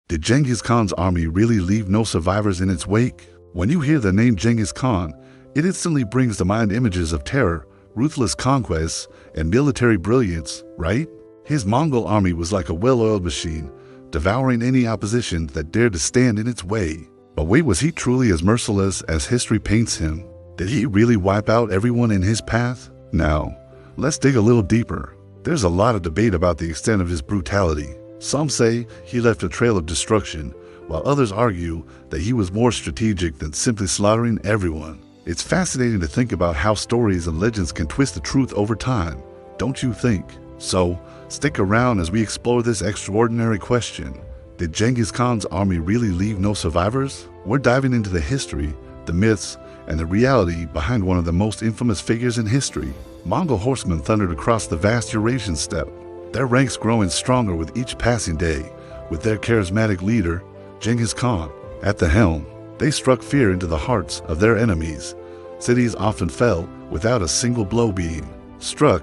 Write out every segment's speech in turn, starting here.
Did Genghis Khan's army really leave no survivors in its wake? When you hear the name Genghis Khan, it instantly brings to mind images of terror, ruthless conquests, and military brilliance, right? His Mongol army was like a well-oiled machine, devouring any opposition that dared to stand in its way. But wait, was he truly as merciless as history paints him? Did he really wipe out everyone in his path? Now, let's dig a little deeper. There's a lot of debate about the extent of his brutality. Some say he left a trail of destruction, while others argue that he was more strategic than simply slaughtering everyone. It's fascinating to think about how stories and legends can twist the truth over time, don't you think? So, stick around as we explore this extraordinary question. Did Genghis Khan's army really leave no survivors? We're diving into the history, the myths, and the reality behind one of the most infamous figures in history. Mongol horsemen thundered across the vast Eurasian steppe, their ranks growing stronger with each passing day. With their charismatic leader, Genghis Khan, at the helm, they struck fear into the hearts of their enemies. Cities often fell without a single blow being struck,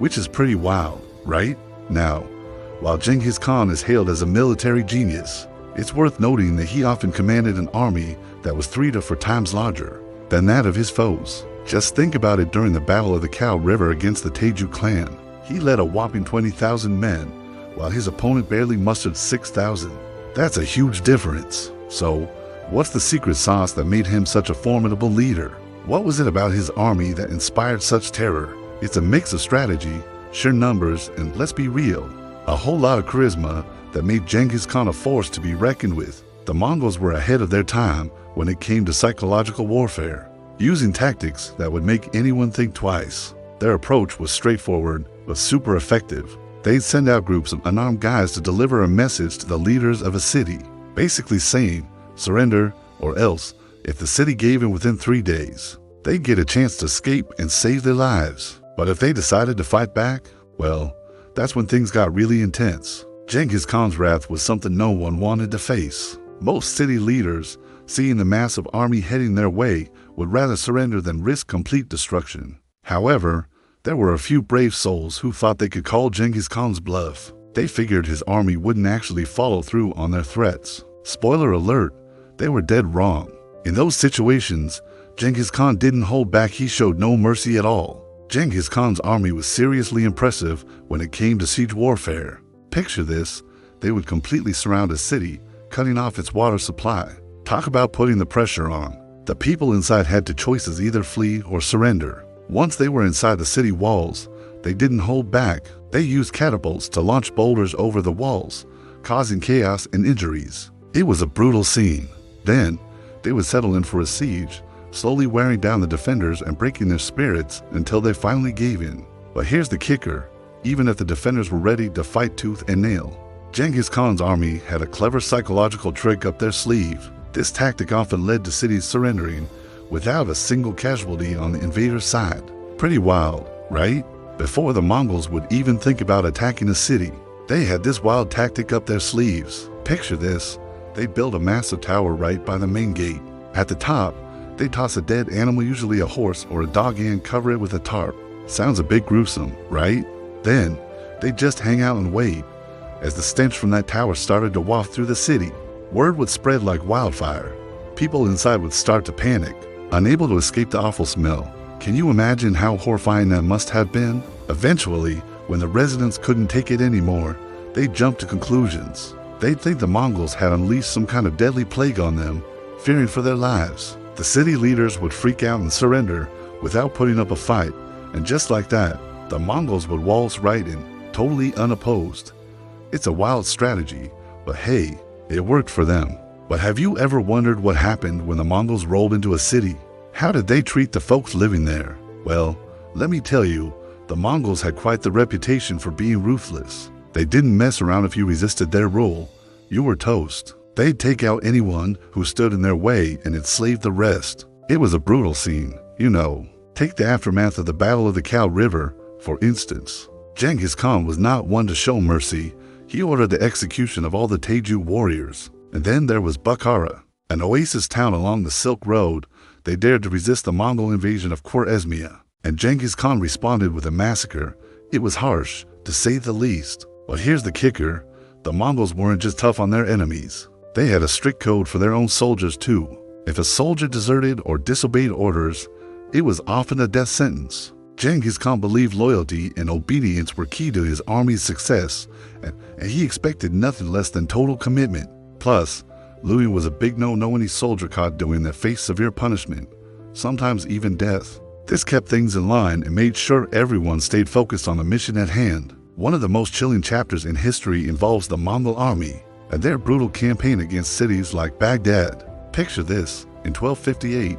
which is pretty wild, right? Now, while Genghis Khan is hailed as a military genius, it's worth noting that he often commanded an army that was 3 to 4 times larger than that of his foes. Just think about it. During the Battle of the Cow River against the Teju clan, he led a whopping 20,000 men, while his opponent barely mustered 6,000. That's a huge difference. So, what's the secret sauce that made him such a formidable leader? What was it about his army that inspired such terror? It's a mix of strategy, sheer numbers, and let's be real, a whole lot of charisma that made Genghis Khan a force to be reckoned with. The Mongols were ahead of their time when it came to psychological warfare, using tactics that would make anyone think twice. Their approach was straightforward but super effective. They'd send out groups of unarmed guys to deliver a message to the leaders of a city, basically saying, surrender or else. If the city gave in within 3 days, they'd get a chance to escape and save their lives. But if they decided to fight back, well, that's when things got really intense. Genghis Khan's wrath was something no one wanted to face. Most city leaders, seeing the massive army heading their way, would rather surrender than risk complete destruction. However, there were a few brave souls who thought they could call Genghis Khan's bluff. They figured his army wouldn't actually follow through on their threats. Spoiler alert, they were dead wrong. In those situations, Genghis Khan didn't hold back. He showed no mercy at all. Genghis Khan's army was seriously impressive when it came to siege warfare. Picture this: they would completely surround a city, cutting off its water supply. Talk about putting the pressure on. The people inside had two choices: either flee or surrender. Once they were inside the city walls, they didn't hold back. They used catapults to launch boulders over the walls, causing chaos and injuries. It was a brutal scene. Then, they would settle in for a siege, slowly wearing down the defenders and breaking their spirits until they finally gave in. But here's the kicker: even if the defenders were ready to fight tooth and nail, Genghis Khan's army had a clever psychological trick up their sleeve. This tactic often led to cities surrendering without a single casualty on the invader's side. Pretty wild, right? Before the Mongols would even think about attacking a city, they had this wild tactic up their sleeves. Picture this: they built a massive tower right by the main gate. At the top, they toss a dead animal, usually a horse or a dog, and cover it with a tarp. Sounds a bit gruesome, right? Then, they just hang out and wait. As the stench from that tower started to waft through the city, word would spread like wildfire. People inside would start to panic, unable to escape the awful smell. Can you imagine how horrifying that must have been? Eventually, when the residents couldn't take it anymore, they jumped to conclusions. They'd think the Mongols had unleashed some kind of deadly plague on them, fearing for their lives. The city leaders would freak out and surrender without putting up a fight, and just like that, the Mongols would waltz right in, totally unopposed. It's a wild strategy, but hey, it worked for them. But have you ever wondered what happened when the Mongols rolled into a city? How did they treat the folks living there? Well, let me tell you, the Mongols had quite the reputation for being ruthless. They didn't mess around. If you resisted their rule, you were toast. They'd take out anyone who stood in their way and enslave the rest. It was a brutal scene, you know. Take the aftermath of the Battle of the Cow River, for instance. Genghis Khan was not one to show mercy. He ordered the execution of all the Teju warriors. And then there was Bukhara, an oasis town along the Silk Road. They dared to resist the Mongol invasion of Khwarezmia, and Genghis Khan responded with a massacre. It was harsh, to say the least. But here's the kicker: the Mongols weren't just tough on their enemies. They had a strict code for their own soldiers too. If a soldier deserted or disobeyed orders, it was often a death sentence. Genghis Khan believed loyalty and obedience were key to his army's success, and he expected nothing less than total commitment. Plus, looting was a big no-no any soldier caught doing that faced severe punishment, sometimes even death. This kept things in line and made sure everyone stayed focused on the mission at hand. One of the most chilling chapters in history involves the Mongol army and their brutal campaign against cities like Baghdad. Picture this: in 1258,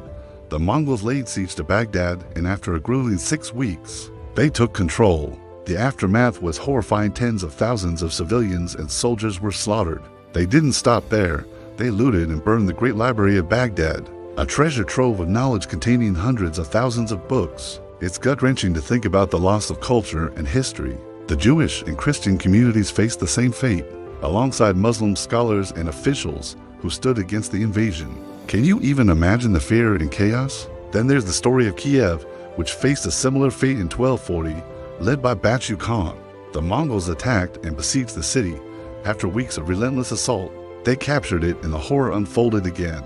the Mongols laid siege to Baghdad, and after a grueling 6 weeks, they took control. The aftermath was horrifying. Tens of thousands of civilians and soldiers were slaughtered. They didn't stop there. They looted and burned the Great Library of Baghdad, a treasure trove of knowledge containing hundreds of thousands of books. It's gut-wrenching to think about the loss of culture and history. The Jewish and Christian communities faced the same fate, alongside Muslim scholars and officials who stood against the invasion. Can you even imagine the fear and chaos? Then there's the story of Kiev, which faced a similar fate in 1240, led by Bachu Khan. The Mongols attacked and besieged the city. After weeks of relentless assault, they captured it and the horror unfolded again.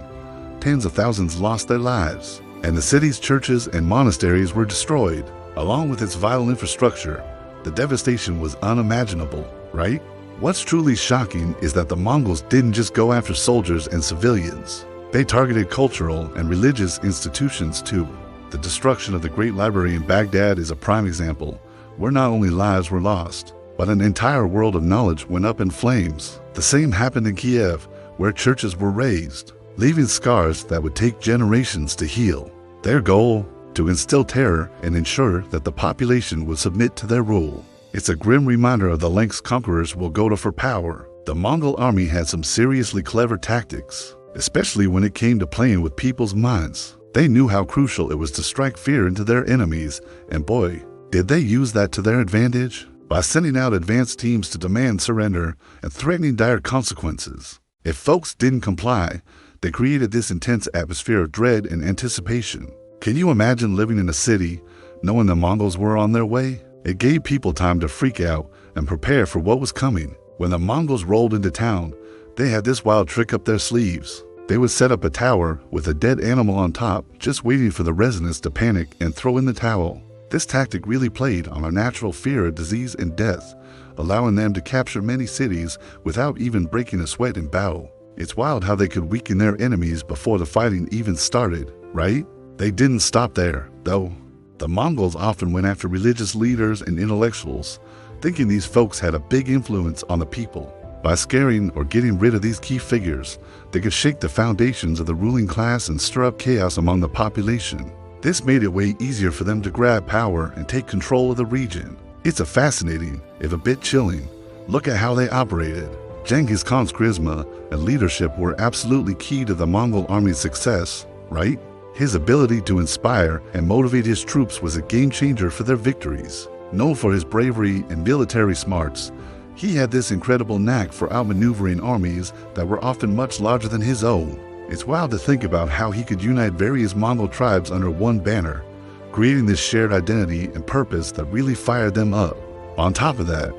Tens of thousands lost their lives, and the city's churches and monasteries were destroyed. Along with its vital infrastructure, the devastation was unimaginable, right? What's truly shocking is that the Mongols didn't just go after soldiers and civilians. They targeted cultural and religious institutions too. The destruction of the Great Library in Baghdad is a prime example, where not only lives were lost, but an entire world of knowledge went up in flames. The same happened in Kiev, where churches were razed, leaving scars that would take generations to heal. Their goal? To instill terror and ensure that the population would submit to their rule. It's a grim reminder of the lengths conquerors will go to for power. The Mongol army had some seriously clever tactics, especially when it came to playing with people's minds. They knew how crucial it was to strike fear into their enemies, and boy, did they use that to their advantage, by sending out advance teams to demand surrender and threatening dire consequences. If folks didn't comply, they created this intense atmosphere of dread and anticipation. Can you imagine living in a city, knowing the Mongols were on their way? It gave people time to freak out and prepare for what was coming. When the Mongols rolled into town, they had this wild trick up their sleeves. They would set up a tower with a dead animal on top, just waiting for the residents to panic and throw in the towel. This tactic really played on a natural fear of disease and death, allowing them to capture many cities without even breaking a sweat in battle. It's wild how they could weaken their enemies before the fighting even started, right? They didn't stop there, though. The Mongols often went after religious leaders and intellectuals, thinking these folks had a big influence on the people. By scaring or getting rid of these key figures, they could shake the foundations of the ruling class and stir up chaos among the population. This made it way easier for them to grab power and take control of the region. It's a fascinating, if a bit chilling, look at how they operated. Genghis Khan's charisma and leadership were absolutely key to the Mongol army's success, right? His ability to inspire and motivate his troops was a game changer for their victories. Known for his bravery and military smarts, he had this incredible knack for outmaneuvering armies that were often much larger than his own. It's wild to think about how he could unite various Mongol tribes under one banner, creating this shared identity and purpose that really fired them up. On top of that,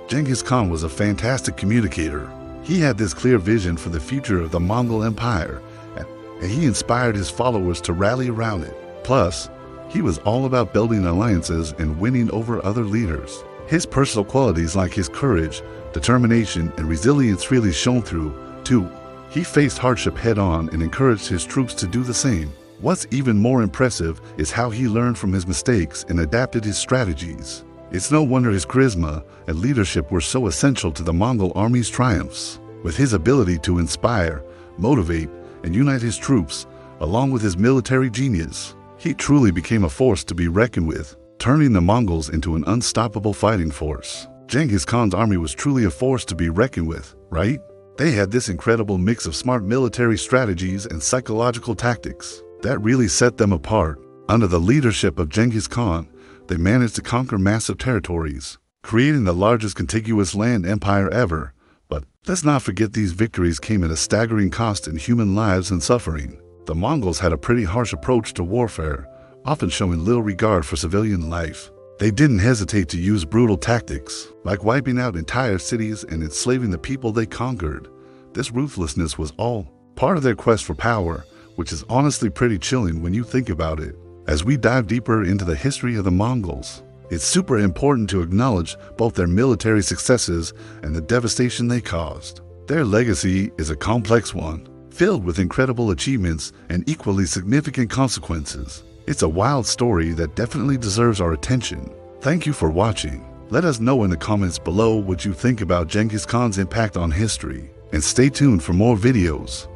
Genghis Khan was a fantastic communicator. He had this clear vision for the future of the Mongol Empire, and he inspired his followers to rally around it. Plus, he was all about building alliances and winning over other leaders. His personal qualities like his courage, determination, and resilience really shone through, too. He faced hardship head-on and encouraged his troops to do the same. What's even more impressive is how he learned from his mistakes and adapted his strategies. It's no wonder his charisma and leadership were so essential to the Mongol army's triumphs. With his ability to inspire, motivate, and unite his troops, along with his military genius, he truly became a force to be reckoned with, turning the Mongols into an unstoppable fighting force. Genghis Khan's army was truly a force to be reckoned with, right? They had this incredible mix of smart military strategies and psychological tactics that really set them apart. Under the leadership of Genghis Khan, they managed to conquer massive territories, creating the largest contiguous land empire ever. But let's not forget these victories came at a staggering cost in human lives and suffering. The Mongols had a pretty harsh approach to warfare, often showing little regard for civilian life. They didn't hesitate to use brutal tactics, like wiping out entire cities and enslaving the people they conquered. This ruthlessness was all part of their quest for power, which is honestly pretty chilling when you think about it. As we dive deeper into the history of the Mongols, it's super important to acknowledge both their military successes and the devastation they caused. Their legacy is a complex one, filled with incredible achievements and equally significant consequences. It's a wild story that definitely deserves our attention. Thank you for watching. Let us know in the comments below what you think about Genghis Khan's impact on history, and stay tuned for more videos.